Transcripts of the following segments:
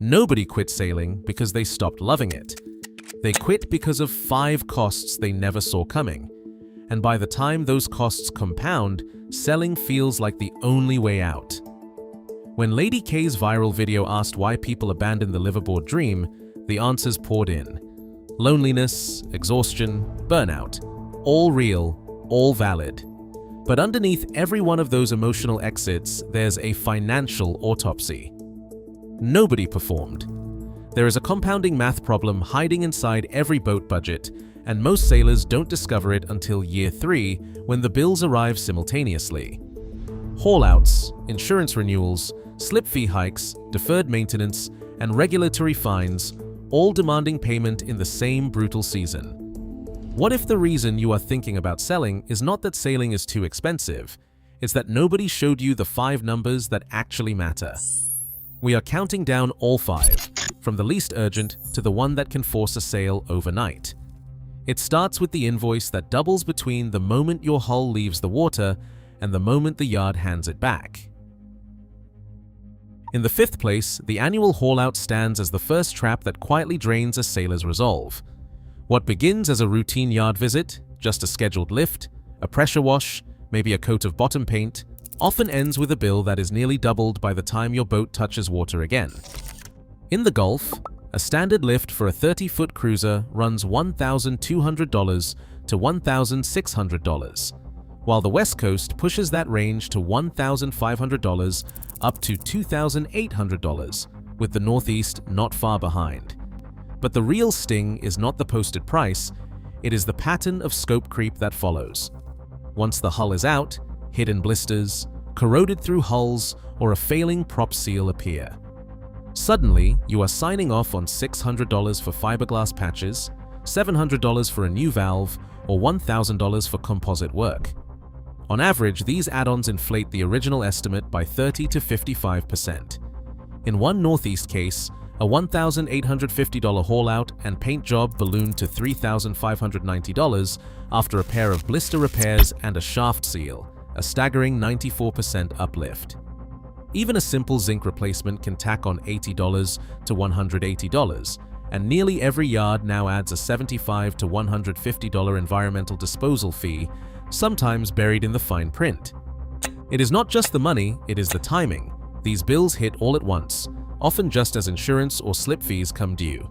Nobody quit sailing because they stopped loving it. They quit because of 5 costs they never saw coming. And by the time those costs compound, selling feels like the only way out. When Lady K's viral video asked why people abandon the liveaboard dream, the answers poured in. Loneliness, exhaustion, burnout. All real, all valid. But underneath every one of those emotional exits, there's a financial autopsy. Nobody performed. There is a compounding math problem hiding inside every boat budget, and most sailors don't discover it until year 3, when the bills arrive simultaneously. Haul-outs, insurance renewals, slip fee hikes, deferred maintenance, and regulatory fines, all demanding payment in the same brutal season. What if the reason you are thinking about selling is not that sailing is too expensive, it's that nobody showed you the 5 numbers that actually matter? We are counting down all 5, from the least urgent to the one that can force a sale overnight. It starts with the invoice that doubles between the moment your hull leaves the water and the moment the yard hands it back. In the 5th place, the annual haul-out stands as the first trap that quietly drains a sailor's resolve. What begins as a routine yard visit, just a scheduled lift, a pressure wash, maybe a coat of bottom paint, often ends with a bill that is nearly doubled by the time your boat touches water again. In the Gulf, a standard lift for a 30-foot cruiser runs $1,200 to $1,600, while the West Coast pushes that range to $1,500 up to $2,800, with the Northeast not far behind. But the real sting is not the posted price, it is the pattern of scope creep that follows. Once the hull is out, hidden blisters, corroded through hulls, or a failing prop seal appear. Suddenly, you are signing off on $600 for fiberglass patches, $700 for a new valve, or $1,000 for composite work. On average, these add-ons inflate the original estimate by 30 to 55%. In one Northeast case, a $1,850 haul-out and paint job ballooned to $3,590 after a pair of blister repairs and a shaft seal, a staggering 94% uplift. Even a simple zinc replacement can tack on $80 to $180, and nearly every yard now adds a $75 to $150 environmental disposal fee, sometimes buried in the fine print. It is not just the money, it is the timing. These bills hit all at once, often just as insurance or slip fees come due.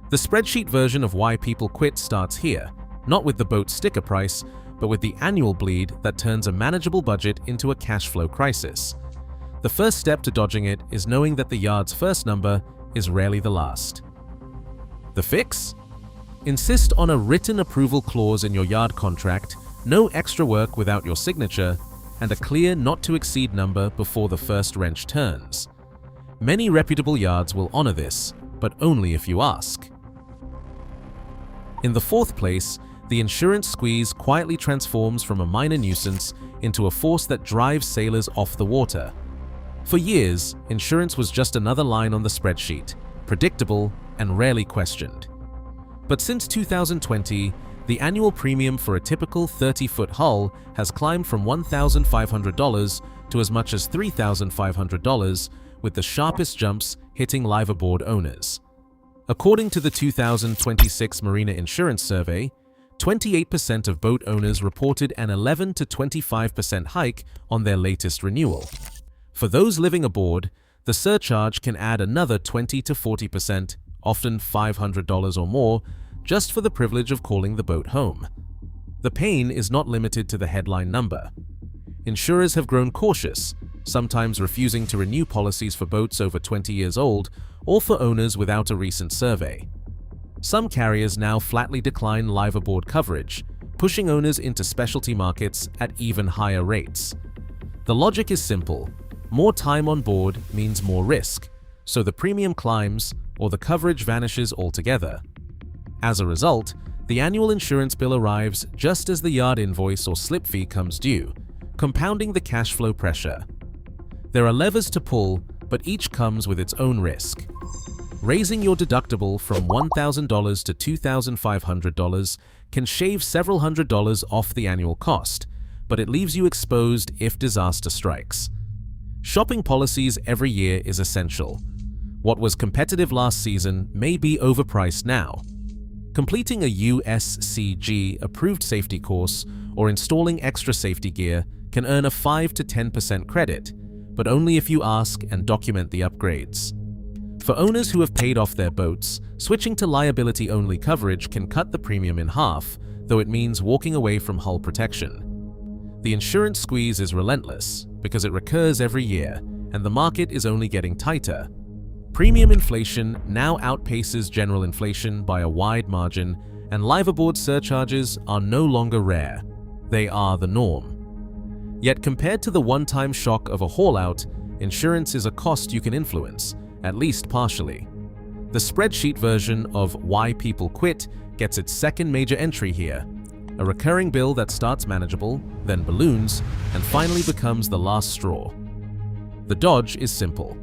The spreadsheet version of why people quit starts here, not with the boat sticker price, but with the annual bleed that turns a manageable budget into a cash flow crisis. The first step to dodging it is knowing that the yard's first number is rarely the last. The fix? Insist on a written approval clause in your yard contract, no extra work without your signature, and a clear not-to-exceed number before the first wrench turns. Many reputable yards will honor this, but only if you ask. In the 4th place, the insurance squeeze quietly transforms from a minor nuisance into a force that drives sailors off the water. For years, insurance was just another line on the spreadsheet, predictable and rarely questioned. But since 2020, the annual premium for a typical 30-foot hull has climbed from $1,500 to as much as $3,500, with the sharpest jumps hitting liveaboard owners. According to the 2026 Marina Insurance Survey, 28% of boat owners reported an 11 to 25% hike on their latest renewal. For those living aboard, the surcharge can add another 20 to 40%, often $500 or more, just for the privilege of calling the boat home. The pain is not limited to the headline number. Insurers have grown cautious, sometimes refusing to renew policies for boats over 20 years old or for owners without a recent survey. Some carriers now flatly decline live-aboard coverage, pushing owners into specialty markets at even higher rates. The logic is simple. More time on board means more risk, so the premium climbs or the coverage vanishes altogether. As a result, the annual insurance bill arrives just as the yard invoice or slip fee comes due, compounding the cash flow pressure. There are levers to pull, but each comes with its own risk. Raising your deductible from $1,000 to $2,500 can shave several $100s off the annual cost, but it leaves you exposed if disaster strikes. Shopping policies every year is essential. What was competitive last season may be overpriced now. Completing a USCG-approved safety course or installing extra safety gear can earn a 5 to 10% credit, but only if you ask and document the upgrades. For owners who have paid off their boats, switching to liability-only coverage can cut the premium in half, though it means walking away from hull protection. The insurance squeeze is relentless because it recurs every year, and the market is only getting tighter. Premium inflation now outpaces general inflation by a wide margin, and liveaboard surcharges are no longer rare. They are the norm. Yet compared to the one-time shock of a haul-out, insurance is a cost you can influence, at least partially. The spreadsheet version of Why People Quit gets its second major entry here, a recurring bill that starts manageable, then balloons, and finally becomes the last straw. The dodge is simple.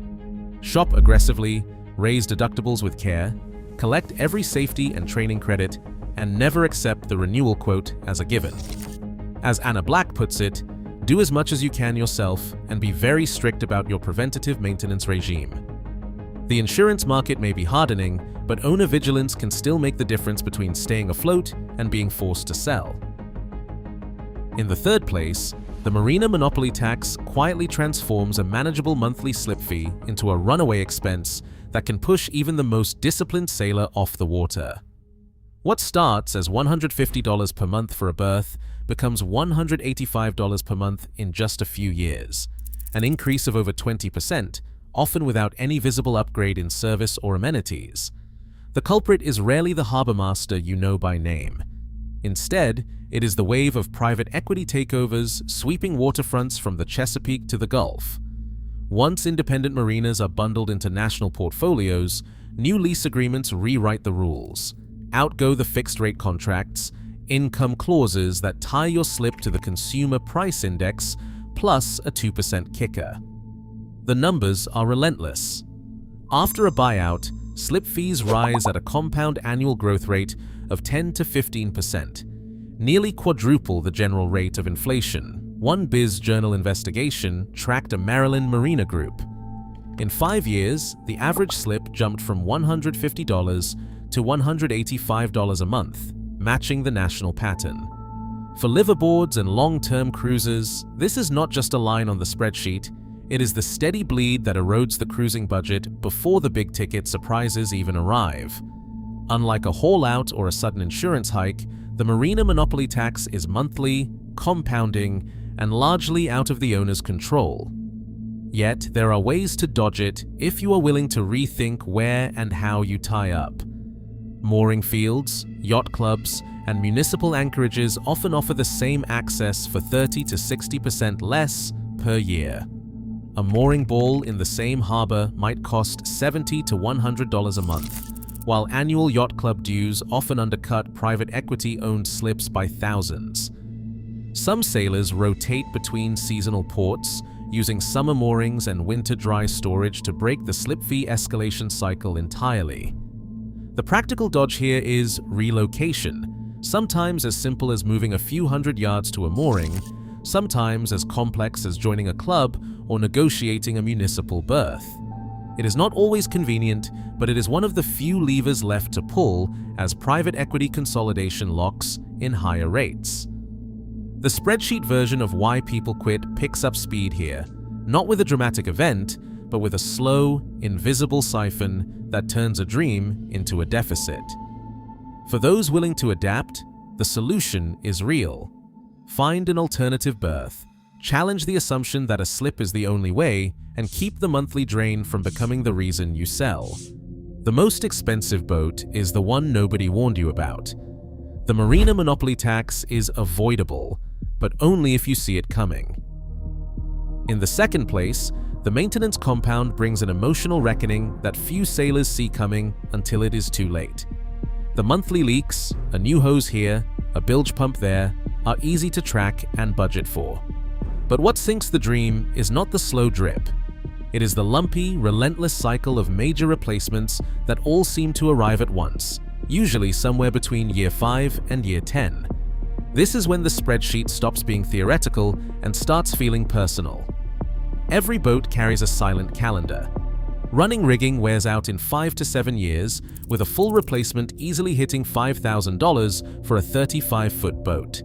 Shop aggressively, raise deductibles with care, collect every safety and training credit, and never accept the renewal quote as a given. As Anna Black puts it, do as much as you can yourself and be very strict about your preventative maintenance regime. The insurance market may be hardening, but owner vigilance can still make the difference between staying afloat and being forced to sell. In the third place, the Marina monopoly tax quietly transforms a manageable monthly slip fee into a runaway expense that can push even the most disciplined sailor off the water. What starts as $150 per month for a berth becomes $185 per month in just a few years, an increase of over 20%, often without any visible upgrade in service or amenities. The culprit is rarely the harbor master you know by name. Instead, it is the wave of private equity takeovers sweeping waterfronts from the Chesapeake to the Gulf. Once independent marinas are bundled into national portfolios, new lease agreements rewrite the rules. Out go the fixed-rate contracts, income clauses that tie your slip to the consumer price index, plus a 2% kicker. The numbers are relentless. After a buyout, slip fees rise at a compound annual growth rate of 10 to 15%, nearly quadruple the general rate of inflation. One Biz Journal investigation tracked a Maryland marina group. In 5 years, the average slip jumped from $150 to $185 a month, matching the national pattern. For liveaboards and long-term cruises, this is not just a line on the spreadsheet, it is the steady bleed that erodes the cruising budget before the big-ticket surprises even arrive. Unlike a haul-out or a sudden insurance hike, the Marina monopoly tax is monthly, compounding, and largely out of the owner's control. Yet, there are ways to dodge it if you are willing to rethink where and how you tie up. Mooring fields, yacht clubs, and municipal anchorages often offer the same access for 30 to 60% less per year. A mooring ball in the same harbor might cost $70 to $100 a month, while annual yacht club dues often undercut private equity-owned slips by thousands. Some sailors rotate between seasonal ports, using summer moorings and winter dry storage to break the slip fee escalation cycle entirely. The practical dodge here is relocation, sometimes as simple as moving a few hundred yards to a mooring, sometimes as complex as joining a club or negotiating a municipal berth. It is not always convenient, but it is one of the few levers left to pull as private equity consolidation locks in higher rates. The spreadsheet version of Why People Quit picks up speed here, not with a dramatic event, but with a slow, invisible siphon that turns a dream into a deficit. For those willing to adapt, the solution is real. Find an alternative berth, challenge the assumption that a slip is the only way, and keep the monthly drain from becoming the reason you sell. The most expensive boat is the one nobody warned you about. The Marina monopoly tax is avoidable, but only if you see it coming. In the second place, the maintenance compound brings an emotional reckoning that few sailors see coming until it is too late. The monthly leaks, a new hose here, a bilge pump there, are easy to track and budget for. But what sinks the dream is not the slow drip. It is the lumpy, relentless cycle of major replacements that all seem to arrive at once, usually somewhere between year 5 and year 10. This is when the spreadsheet stops being theoretical and starts feeling personal. Every boat carries a silent calendar. Running rigging wears out in 5 to 7 years, with a full replacement easily hitting $5,000 for a 35-foot boat.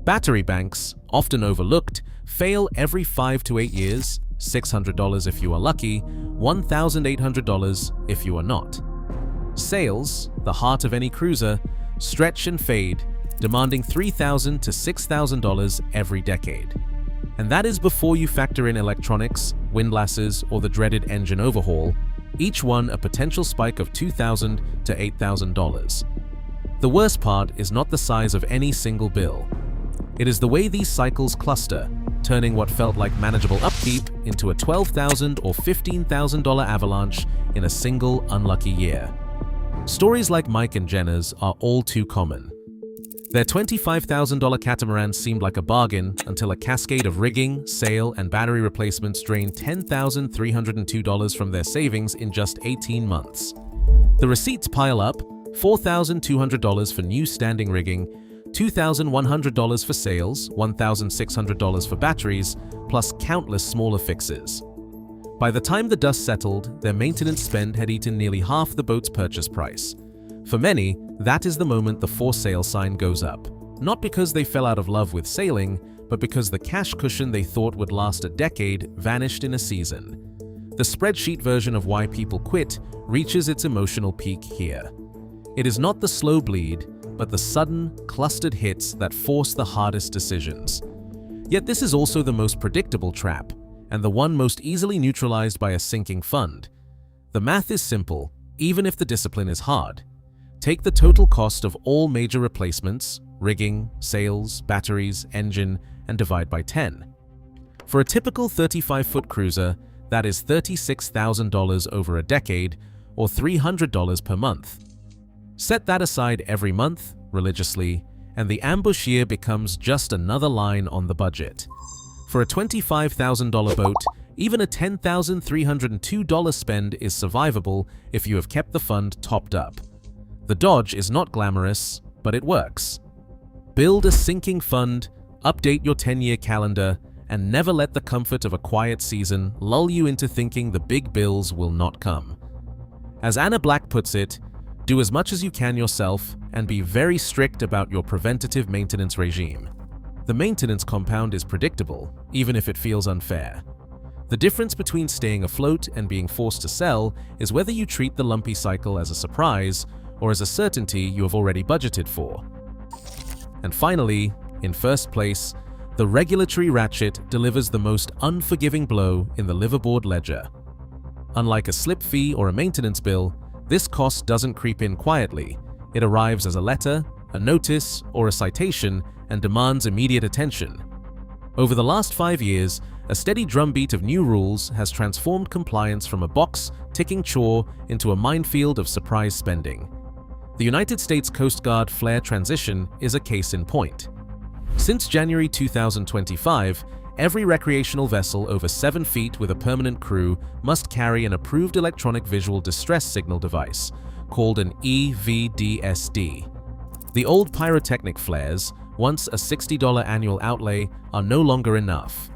Battery banks, often overlooked, fail every 5 to 8 years, $600 if you are lucky, $1,800 if you are not. Sails, the heart of any cruiser, stretch and fade, demanding $3,000 to $6,000 every decade. And that is before you factor in electronics, windlasses, or the dreaded engine overhaul, each one a potential spike of $2,000 to $8,000. The worst part is not the size of any single bill. It is the way these cycles cluster, turning what felt like manageable upkeep into a $12,000 or $15,000 avalanche in a single unlucky year. Stories like Mike and Jenna's are all too common. Their $25,000 catamaran seemed like a bargain until a cascade of rigging, sail, and battery replacements drained $10,302 from their savings in just 18 months. The receipts pile up: $4,200 for new standing rigging, $2,100 for sails, $1,600 for batteries, plus countless smaller fixes. By the time the dust settled, their maintenance spend had eaten nearly half the boat's purchase price. For many, that is the moment the for sale sign goes up. Not because they fell out of love with sailing, but because the cash cushion they thought would last a decade vanished in a season. The spreadsheet version of why people quit reaches its emotional peak here. It is not the slow bleed, but the sudden, clustered hits that force the hardest decisions. Yet this is also the most predictable trap, and the one most easily neutralized by a sinking fund. The math is simple, even if the discipline is hard. Take the total cost of all major replacements, rigging, sails, batteries, engine, and divide by 10. For a typical 35-foot cruiser, that is $36,000 over a decade, or $300 per month. Set that aside every month, religiously, and the ambush year becomes just another line on the budget. For a $25,000 boat, even a $10,302 spend is survivable if you have kept the fund topped up. The dodge is not glamorous, but it works. Build a sinking fund, update your 10-year calendar, and never let the comfort of a quiet season lull you into thinking the big bills will not come. As Anna Black puts it, do as much as you can yourself and be very strict about your preventative maintenance regime. The maintenance compound is predictable, even if it feels unfair. The difference between staying afloat and being forced to sell is whether you treat the lumpy cycle as a surprise or as a certainty you have already budgeted for. And finally, in first place, the regulatory ratchet delivers the most unforgiving blow in the liveaboard ledger. Unlike a slip fee or a maintenance bill, this cost doesn't creep in quietly. It arrives as a letter, a notice, or a citation and demands immediate attention. Over the last 5 years, a steady drumbeat of new rules has transformed compliance from a box-ticking chore into a minefield of surprise spending. The United States Coast Guard flare transition is a case in point. Since January 2025, every recreational vessel over 7 feet with a permanent crew must carry an approved electronic visual distress signal device, called an EVDSD. The old pyrotechnic flares, once a $60 annual outlay, are no longer enough.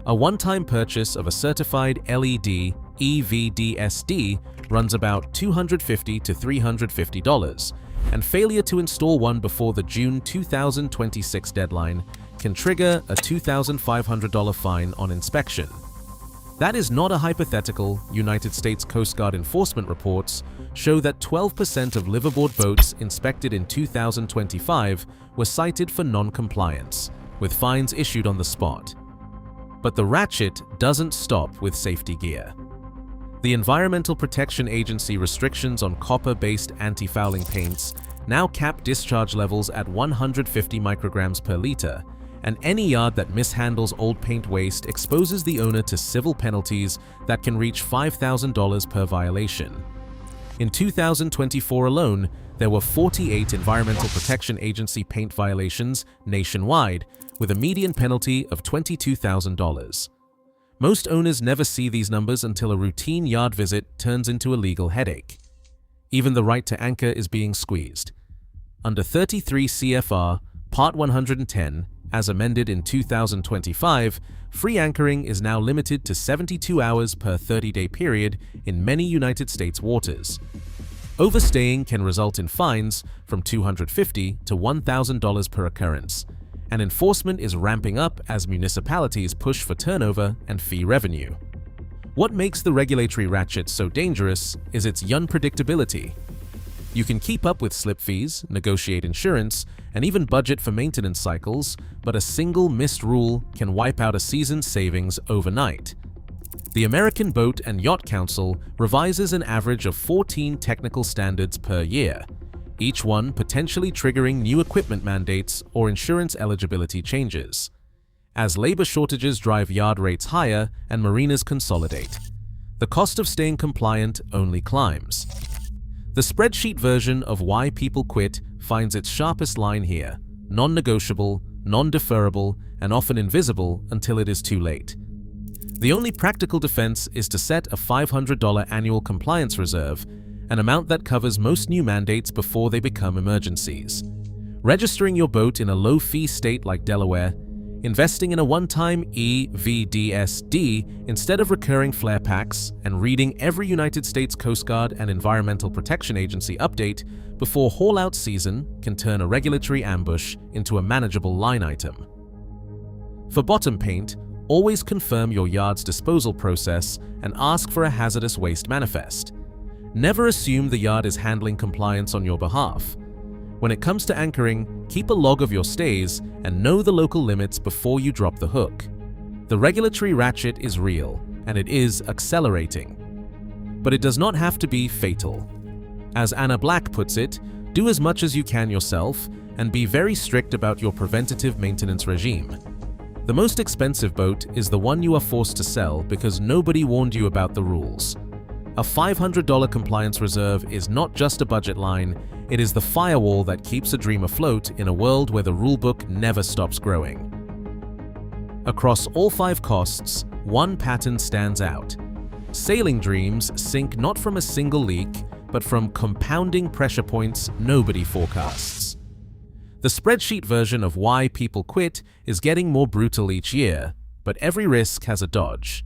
A one-time purchase of a certified LED EVDSD runs about $250 to $350, and failure to install one before the June 2026 deadline can trigger a $2,500 fine on inspection. That is not a hypothetical. United States Coast Guard enforcement reports show that 12% of liveaboard boats inspected in 2025 were cited for non-compliance, with fines issued on the spot. But the ratchet doesn't stop with safety gear. The Environmental Protection Agency restrictions on copper-based anti-fouling paints now cap discharge levels at 150 micrograms per liter, and any yard that mishandles old paint waste exposes the owner to civil penalties that can reach $5,000 per violation. In 2024 alone, there were 48 Environmental Protection Agency paint violations nationwide, with a median penalty of $22,000. Most owners never see these numbers until a routine yard visit turns into a legal headache. Even the right to anchor is being squeezed. Under 33 CFR, Part 110, As amended in 2025, free anchoring is now limited to 72 hours per 30-day period in many United States waters. Overstaying can result in fines from $250 to $1,000 per occurrence, and enforcement is ramping up as municipalities push for turnover and fee revenue. What makes the regulatory ratchet so dangerous is its unpredictability. You can keep up with slip fees, negotiate insurance, and even budget for maintenance cycles, but a single missed rule can wipe out a season's savings overnight. The American Boat and Yacht Council revises an average of 14 technical standards per year, each one potentially triggering new equipment mandates or insurance eligibility changes. As labor shortages drive yard rates higher and marinas consolidate, the cost of staying compliant only climbs. The spreadsheet version of Why People Quit finds its sharpest line here: non-negotiable, non-deferrable, and often invisible until it is too late. The only practical defense is to set a $500 annual compliance reserve, an amount that covers most new mandates before they become emergencies. Registering your boat in a low-fee state like Delaware, investing in a one-time EVDSD instead of recurring flare packs, and reading every United States Coast Guard and Environmental Protection Agency update before haul-out season can turn a regulatory ambush into a manageable line item. For bottom paint, always confirm your yard's disposal process and ask for a hazardous waste manifest. Never assume the yard is handling compliance on your behalf. When it comes to anchoring, keep a log of your stays and know the local limits before you drop the hook. The regulatory ratchet is real, and it is accelerating. But it does not have to be fatal. As Anna Black puts it, do as much as you can yourself and be very strict about your preventative maintenance regime. The most expensive boat is the one you are forced to sell because nobody warned you about the rules. A $500 compliance reserve is not just a budget line, it is the firewall that keeps a dream afloat in a world where the rulebook never stops growing. Across all 5 costs, one pattern stands out. Sailing dreams sink not from a single leak, but from compounding pressure points nobody forecasts. The spreadsheet version of Why People Quit is getting more brutal each year, but every risk has a dodge.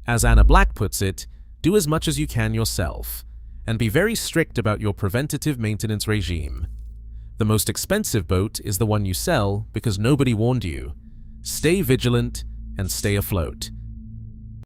As Anna Black puts it, do as much as you can yourself, and be very strict about your preventative maintenance regime. The most expensive boat is the one you sell because nobody warned you. Stay vigilant and stay afloat.